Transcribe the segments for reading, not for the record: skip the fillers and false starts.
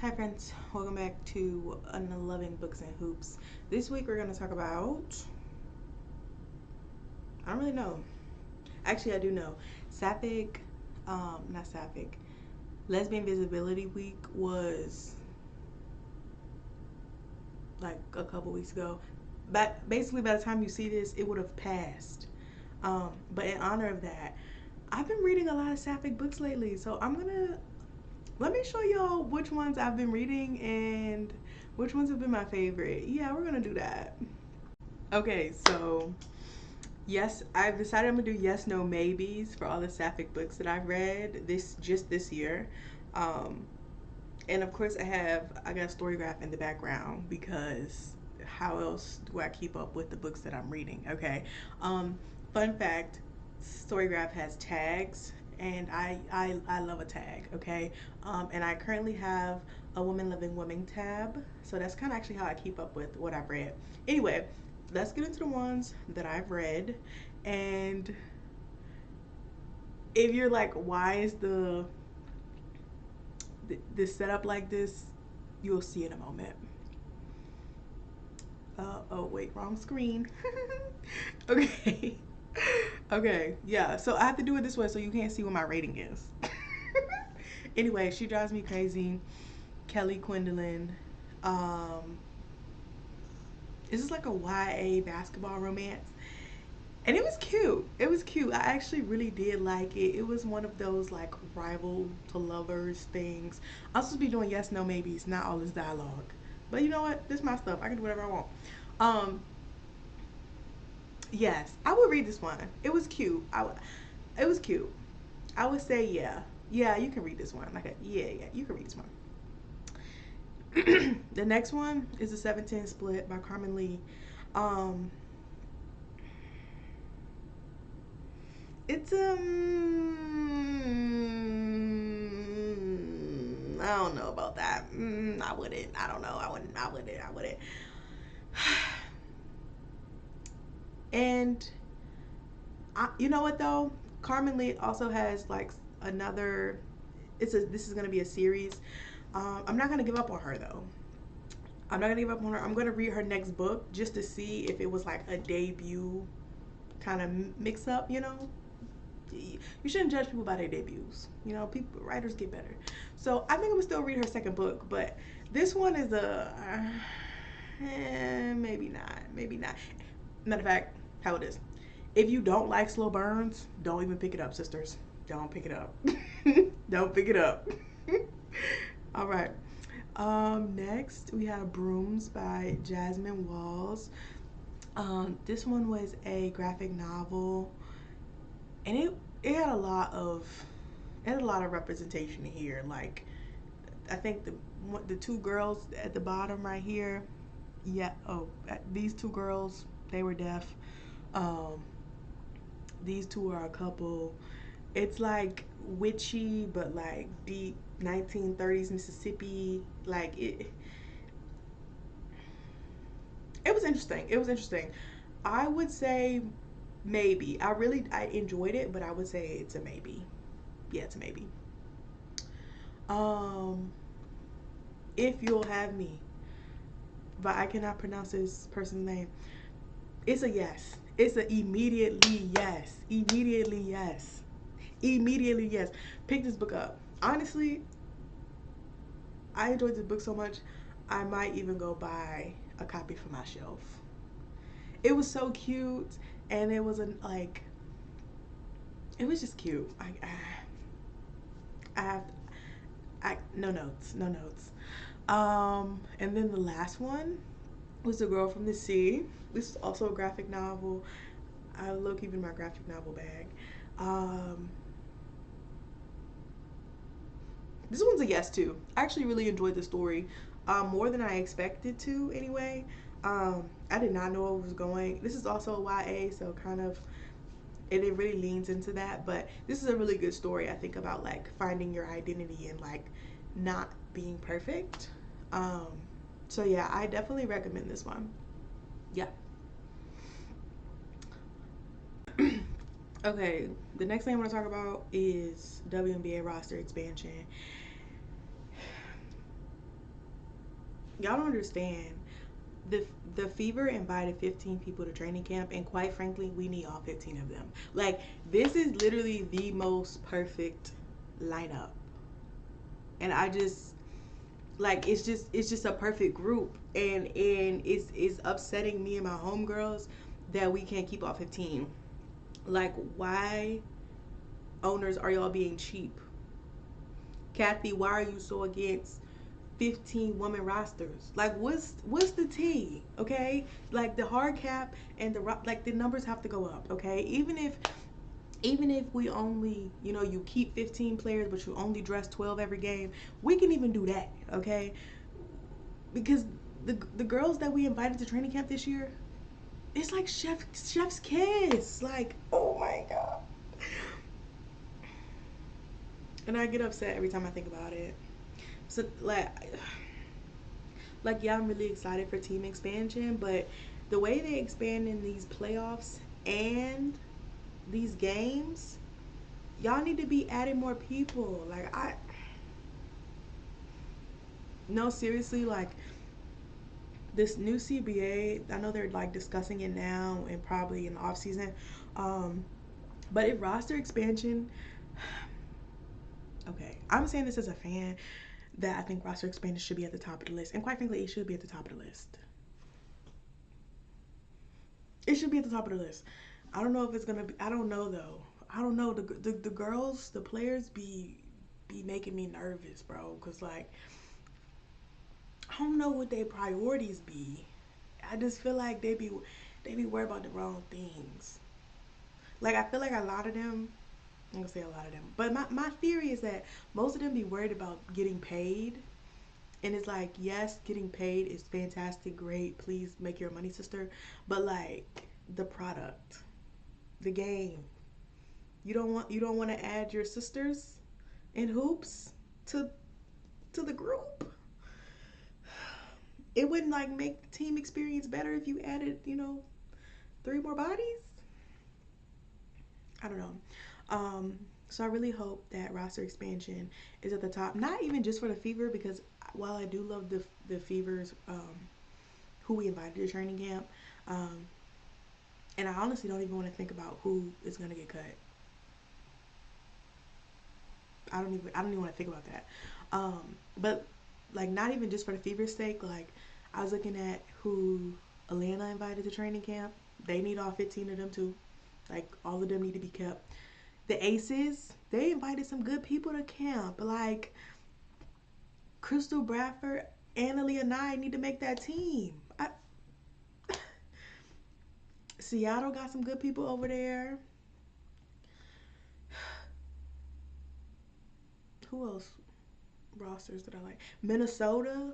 Hi friends, welcome back to Unloving Books and Hoops. This week we're going to talk about, I don't really know. Actually, I do know. Sapphic, not Sapphic. Lesbian Visibility Week was like a couple weeks ago. But basically, by the time you see this, it would have passed. But in honor of that, I've been reading a lot of Sapphic books lately. So let me show y'all which ones I've been reading and which ones have been my favorite. Yeah, we're gonna do that. Okay, so yes, I've decided I'm gonna do yes, no, maybes for all the Sapphic books that I've read this year. Um, and of course I got a story graph in the background because how else do I keep up with the books that I'm reading? Okay. Fun fact, Storygraph has tags and I love a tag, okay? And I currently have a Woman Loving Women tab, so that's kind of actually how I keep up with what I've read. Anyway, let's get into the ones that I've read. And if you're like, why is the setup like this, you'll see in a moment. Oh wait, wrong screen. Okay. Okay, yeah. So I have to do it this way so you can't see what my rating is. Anyway, She Drives Me Crazy, Kelly Quinlan. Um, this is like a YA basketball romance. And it was cute. It was cute. I actually really did like it. It was one of those like rival to lovers things. I'm supposed to be doing yes, no, maybes, not all this dialogue. But you know what? This is my stuff. I can do whatever I want. Um, yes, I would read this one. It was cute. It was cute. I would say yeah. Yeah, you can read this one. Yeah, you can read this one. The next one is a 710 split by Carmen Lee. Um, it's I don't know about that. I wouldn't. I don't know. I wouldn't. I wouldn't. I wouldn't. And you know what though? Carmen Lee also has like another. This is gonna be a series. I'm not gonna give up on her though. I'm not gonna give up on her. I'm gonna read her next book just to see if it was like a debut kind of mix up. You know, you shouldn't judge people by their debuts. You know, people writers get better. So I think I'm gonna still read her second book, but this one is maybe not. Maybe not. Matter of fact, how it is. If you don't like slow burns, don't even pick it up, sisters. Don't pick it up. Don't pick it up. All right. Next we have Brooms by Jasmine Walls. This one was a graphic novel, and it had a lot of representation here. Like I think the two girls at the bottom right here, yeah. Oh, these two girls, they were deaf. Um, these two are a couple. It's like witchy, but like deep 1930s Mississippi. Like it was interesting. It was interesting. I would say maybe. I enjoyed it, but I would say it's a maybe. Yeah, it's a maybe. Um, if You'll Have Me, but I cannot pronounce this person's name. It's a yes. It's a immediately yes. Immediately yes. Immediately yes. Pick this book up. Honestly, I enjoyed this book so much, I might even go buy a copy for my shelf. It was so cute, and it was it was just cute. I have, no notes, no notes. And then the last one was The Girl from the Sea. This is also a graphic novel. I look even my graphic novel bag. Um, this one's a yes too. I actually really enjoyed the story, more than I expected to. Anyway, I did not know where it was going. This is also a YA, so kind of it really leans into that. But this is a really good story. I think about like finding your identity and like not being perfect. Um, so yeah, I definitely recommend this one. Yeah. Okay, the next thing I want to talk about is WNBA roster expansion. Y'all don't understand. The the Fever invited 15 people to training camp, and quite frankly, we need all 15 of them. Like, this is literally the most perfect lineup, and I just like, it's just a perfect group, and it's upsetting me and my homegirls that we can't keep all 15. Like, why, owners, are y'all being cheap? Kathy, why are you so against 15 woman rosters? Like, what's the tea? Okay, like the hard cap and like the numbers have to go up. Okay, even if we only, you keep 15 players but you only dress 12 every game, we can even do that. Okay, because the girls that we invited to training camp this year, it's like chef's kiss. Like, oh my god. And I get upset every time I think about it. So like, yeah, I'm really excited for team expansion, but the way they expand in these playoffs and these games, y'all need to be adding more people. Like, no, seriously, like, this new CBA, I know they're like discussing it now and probably in the off season. Um, but if roster expansion, okay, I'm saying this as a fan, that I think roster expansion should be at the top of the list, and quite frankly, it should be at the top of the list. It should be at the top of the list. I don't know if it's gonna be. I don't know though. I don't know. The girls, the players be making me nervous, bro. Cause like, I don't know what their priorities be. I just feel like they be worried about the wrong things. Like, I feel like a lot of them. I'm gonna say a lot of them, but my theory is that most of them be worried about getting paid. And it's like, yes, getting paid is fantastic, great. Please make your money, sister. But like, the product, the game, you don't want to add your sisters in hoops to the group. It wouldn't like make the team experience better if you added, three more bodies. I don't know. Um, so I really hope that roster expansion is at the top. Not even just for the Fever, because while I do love the Fevers, who we invited to training camp, um, and I honestly don't even want to think about who is gonna get cut. I don't even want to think about that. But like, not even just for the Fever's sake. Like, I was looking at who Atlanta invited to training camp. They need all 15 of them too. Like, all of them need to be kept. The Aces, they invited some good people to camp. Like, Crystal Bradford, Annalie, and I need to make that team. Seattle got some good people over there. Who else rosters that I like? Minnesota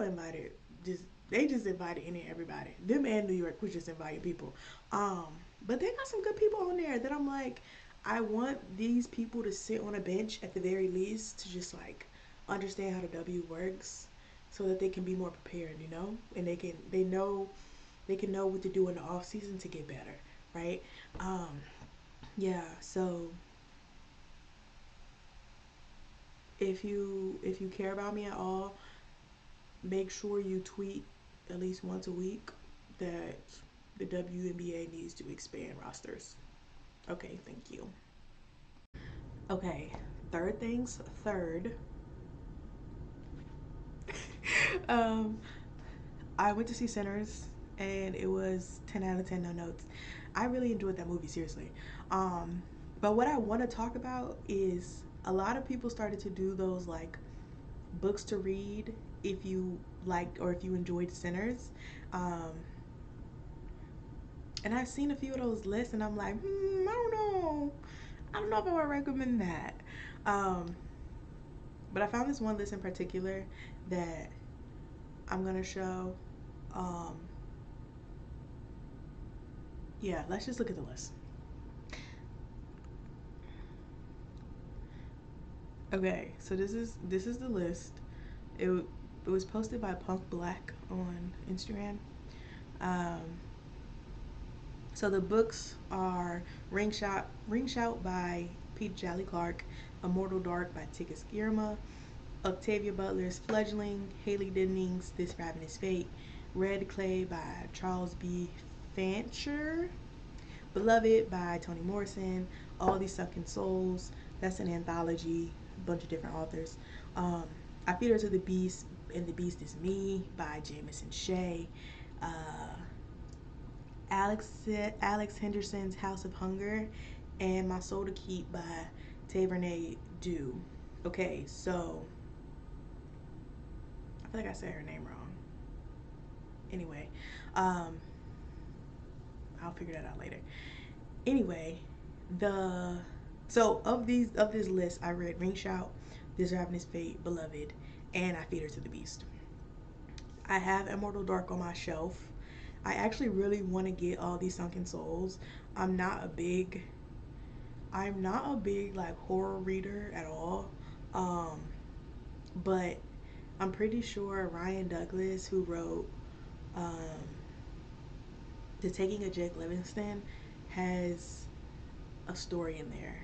invited, just they just invited any and everybody. Them and New York was just inviting people. Um, but they got some good people on there that I'm like, I want these people to sit on a bench at the very least to just like understand how the W works, so that they can be more prepared, and they can know what to do in the off season to get better, right? Um, yeah. So if you care about me at all, make sure you tweet at least once a week that the WNBA needs to expand rosters. Okay, thank you. Okay, third things third. um, I went to see Sinners, and it was 10 out of 10, no notes. I really enjoyed that movie, seriously. Um, but what I want to talk about is a lot of people started to do those like books to read if you liked or if you enjoyed Sinners. Um, and I've seen a few of those lists, and I'm like, I don't know. I don't know if I would recommend that. Um, but I found this one list in particular that I'm gonna show. Um, yeah, let's just look at the list. Okay, so this is the list. It was posted by Punk Black on Instagram. Um, so the books are Ring Shout by Pete Jolly Clark, Immortal Dark by Tika Skirma, Octavia Butler's Fledgling, Haley Dennings' This Ravenous Fate, Red Clay by Charles B. Fancher, Beloved by Toni Morrison, All These Sunken Souls, that's an anthology, a bunch of different authors. I Feed Her to the Beast and the Beast is Me by Jamison Shea. Uh, Alex Henderson's House of Hunger, and My Soul to Keep by Tavernay Dew. Okay, so I feel like I said her name wrong. Anyway, um, I'll figure that out later. Anyway, the so of this list, I read Ring Shout, This Ravenous Fate, Beloved, and I Feed Her to the Beast. I have Immortal Dark on my shelf. I actually really want to get All These Sunken Souls. I'm not a big like horror reader at all. Um, but I'm pretty sure Ryan Douglas, who wrote um, The Taking of Jake Livingston, has a story in there,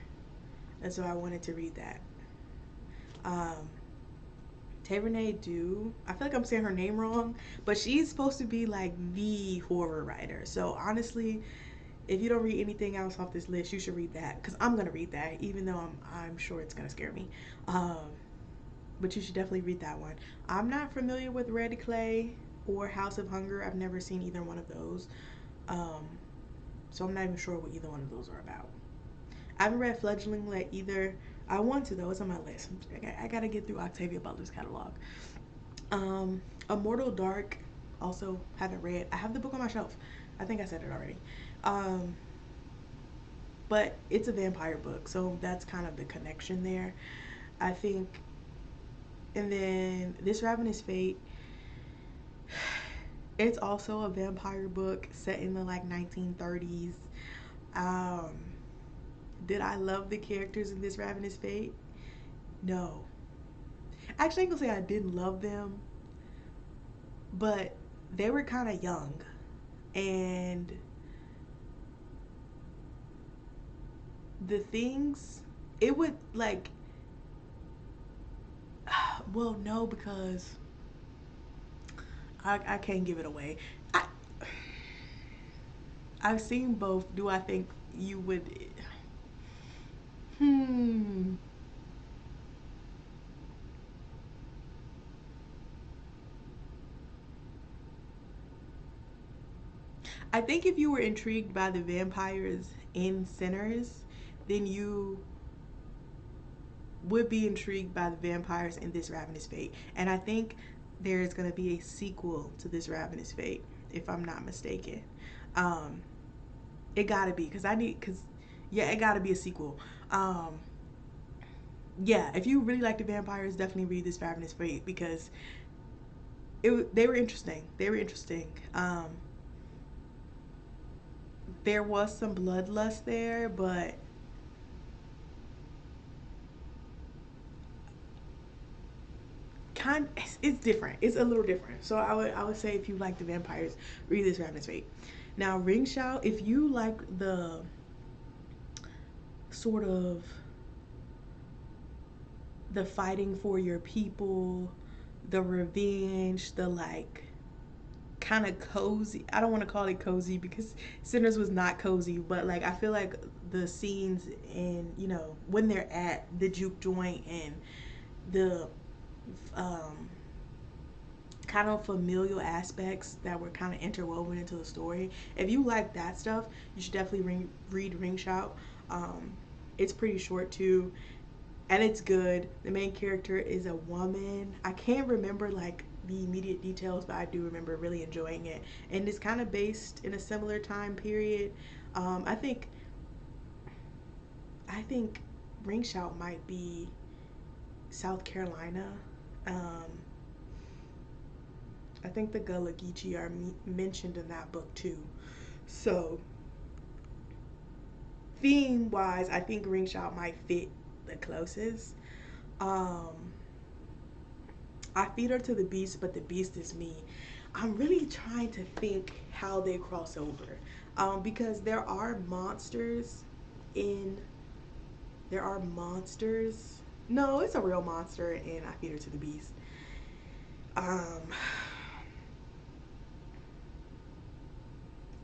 and so I wanted to read that. Um, Tavernay Dew, I feel like I'm saying her name wrong, but she's supposed to be like the horror writer. So honestly, if you don't read anything else off this list, you should read that, because I'm gonna read that, even though I'm sure it's gonna scare me. Um, but you should definitely read that one. I'm not familiar with Red Clay or House of Hunger. I've never seen either one of those, um, so I'm not even sure what either one of those are about. I haven't read Fledgling like either. I want to though. It's on my list. I gotta get through Octavia Butler's catalog. Immortal Dark, also haven't read. I have the book on my shelf. I think I said it already. Um, but it's a vampire book, so that's kind of the connection there, I think. And then This Ravenous Fate, it's also a vampire book set in the like 1930s. Um, did I love the characters in This Ravenous Fate? No. Actually, I can say I didn't love them, but they were kind of young, and the things it would like. Well, no, because I can't give it away. I I've seen both. Do I think you would? Hmm. I think if you were intrigued by the vampires in Sinners, then you would be intrigued by the vampires in This Ravenous Fate. And I think there is going to be a sequel to This Ravenous Fate, if I'm not mistaken. Um, it gotta be, yeah, it gotta be a sequel. Um, yeah, if you really like the vampires, definitely read This Ravenous Fate, because they were interesting. They were interesting. There was some bloodlust there, but it's different. It's a little different. So I would say if you like the vampires, read This Ravenous Fate. Now, Ring Shout, if you like the sort of the fighting for your people, the revenge, the like kind of cozy. I don't want to call it cozy because Sinners was not cozy, but like I feel like the scenes in, when they're at the juke joint and the um kind of familial aspects that were kind of interwoven into the story. If you like that stuff, you should definitely read Ring Shout. Um, it's pretty short too, and it's good. The main character is a woman. I can't remember like the immediate details, but I do remember really enjoying it. And it's kind of based in a similar time period. I think Ring Shout might be South Carolina. Um, I think the Gullah Geechee are mentioned in that book too. So, theme wise, I think Ring Shout might fit the closest. Um, I Feed Her to the Beast, but the Beast is Me. I'm really trying to think how they cross over, because in there are monsters No, it's a real monster, and I feed her to the beast. Um,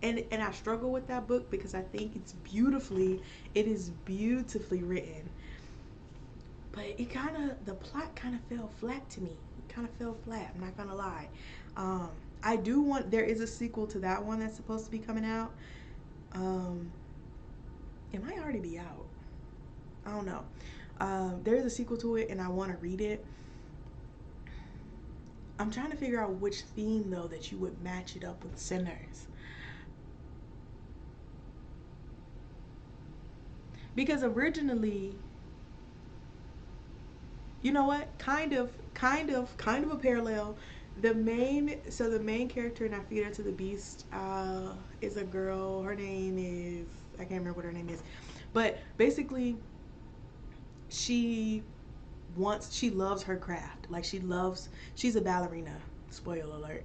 and I struggle with that book because I think it is beautifully written, but the plot kind of fell flat to me. It kind of fell flat. I'm not gonna lie. Um, I do want there is a sequel to that one that's supposed to be coming out. Um, it might already be out. I don't know. There's a sequel to it, and I want to read it. I'm trying to figure out which theme though that you would match it up with Sinners, because originally, you know what? Kind of a parallel. The main character in I Feed Her to the Beast is a girl. Her name is I can't remember what her name is, but basically, she she loves her craft. Like she's a ballerina. Spoiler alert.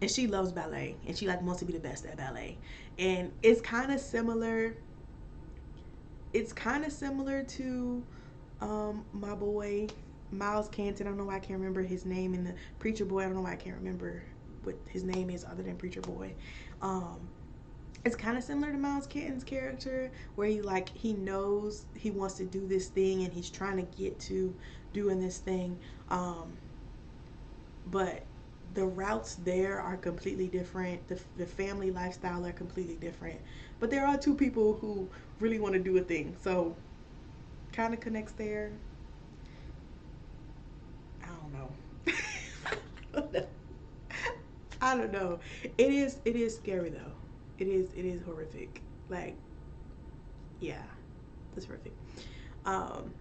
And she loves ballet, and she like wants to be the best at ballet. And it's kind of similar to my boy Miles Canton. I don't know why I can't remember his name. And the Preacher Boy. I don't know why I can't remember what his name is other than Preacher Boy. Um, it's kind of similar to Miles Canton's character, where he knows he wants to do this thing, and he's trying to get to doing this thing, but the routes there are completely different. The family lifestyle are completely different, but there are two people who really want to do a thing, so kind of connects there. I don't know. I don't know. I don't know. It is scary though. It is horrific. Like, yeah, it's horrific. Um,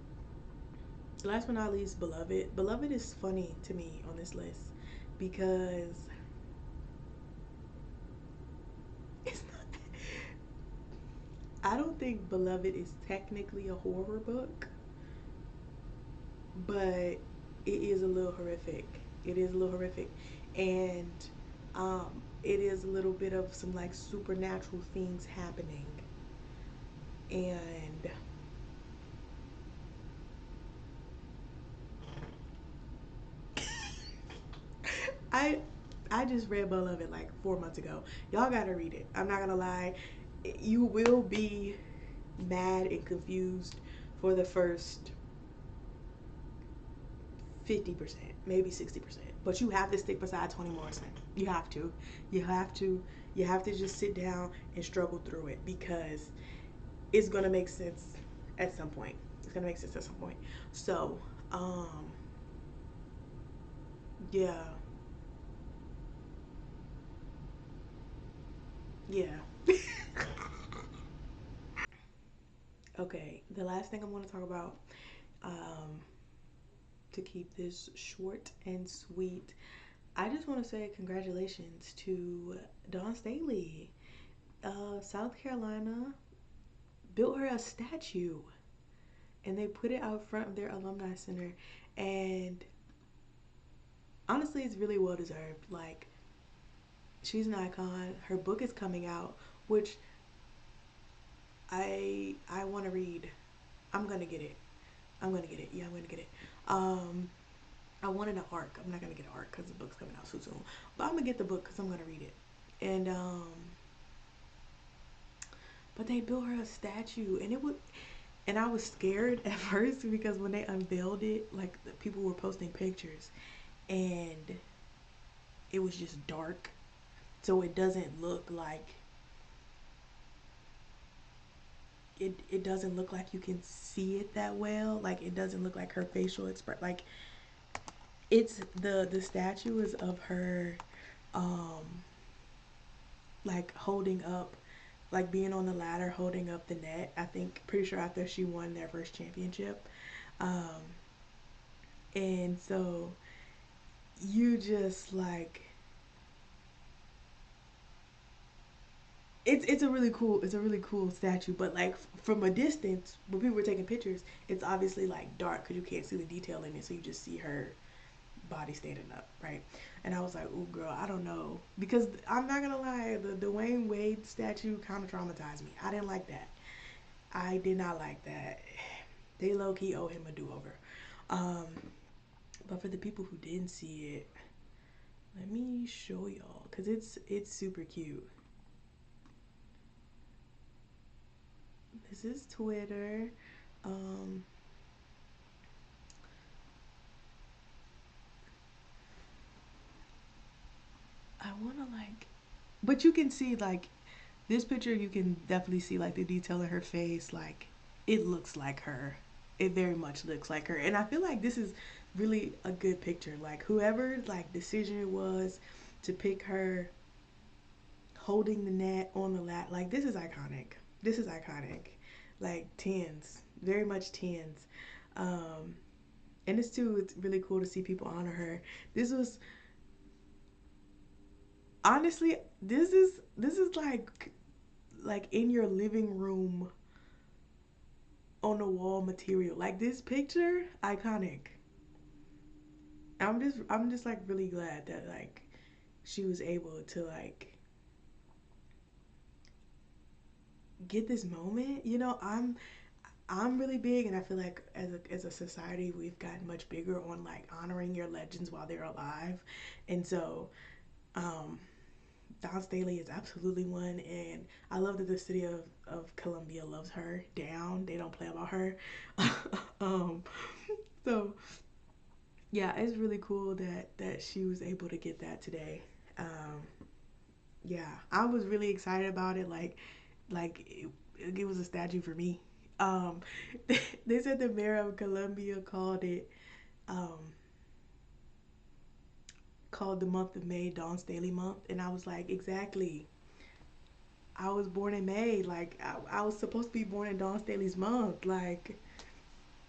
last but not least, Beloved. Beloved is funny to me on this list because it's not. I don't think Beloved is technically a horror book, but it is a little horrific. It is a little horrific, and it is a little bit of some like supernatural things happening, and I I just read Beloved like 4 months ago. Y'all gotta read it. I'm not gonna lie, you will be mad and confused for the first 50%, maybe 60%. But you have to stick beside Toni Morrison. You have to. You have to. You have to just sit down and struggle through it because it's gonna make sense at some point. It's gonna make sense at some point. So, yeah, yeah. Okay, the last thing I want to talk about, um, to keep this short and sweet, I just want to say congratulations to Dawn Staley. South Carolina built her a statue, and they put it out front of their alumni center, and honestly it's really well deserved. Like, she's an icon. Her book is coming out, which I want to read. I'm gonna get it. I'm gonna get it. Yeah, I'm gonna get it. um I wanted an arc. I'm not gonna get an arc because the book's coming out so soon, but I'm gonna get the book because I'm gonna read it. And but they built her a statue, and it would and I was scared at first because when they unveiled it, like the people were posting pictures, and it was just dark, so it doesn't look like it doesn't look like you can see it that well. Like, it doesn't look like her facial expression. Like, it's the statue is of her, um like holding up, like being on the ladder holding up the net. I think, pretty sure after she won their first championship. um and so you just like, it's a really cool statue, but like from a distance when people were taking pictures, it's obviously like dark because you can't see the detail in it, so you just see her body standing up, right? And I was like, ooh, girl, I don't know, because I'm not gonna lie, the Dwayne Wade statue kind of traumatized me. I didn't like that. I did not like that. They low key owe him a do over. Um, but for the people who didn't see it, let me show y'all because it's super cute. This is Twitter. Um, I wanna like, but you can see like this picture. You can definitely see like the detail in her face. Like it looks like her. It very much looks like her, and I feel like this is really a good picture. Like whoever like decision it was to pick her holding the net on the lap, like this is iconic. This is iconic. Like tens, very much tens. Um, and it's too. It's really cool to see people honor her. This was honestly, this is like in your living room on the wall material. Like this picture, iconic. I'm just like really glad that like she was able to like get this moment. I'm really big, and I feel like as a society we've gotten much bigger on like honoring your legends while they're alive, and so um, Dawn Staley is absolutely one, and I love that the city of Columbia loves her down. They don't play about her. um, so yeah, it's really cool that she was able to get that today. Um, yeah, I was really excited about it. Like it was a statue for me. Um, they said the mayor of Columbia um, called the month of May Dawn Staley month, and I was like, exactly. I was born in May. Like I was supposed to be born in Dawn Staley's month. Like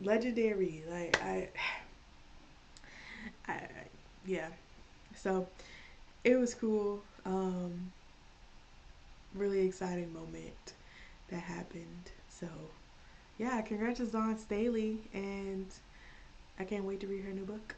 legendary. Like I yeah. So it was cool. Really exciting moment that happened. So yeah, congrats to Dawn Staley, and I can't wait to read her new book.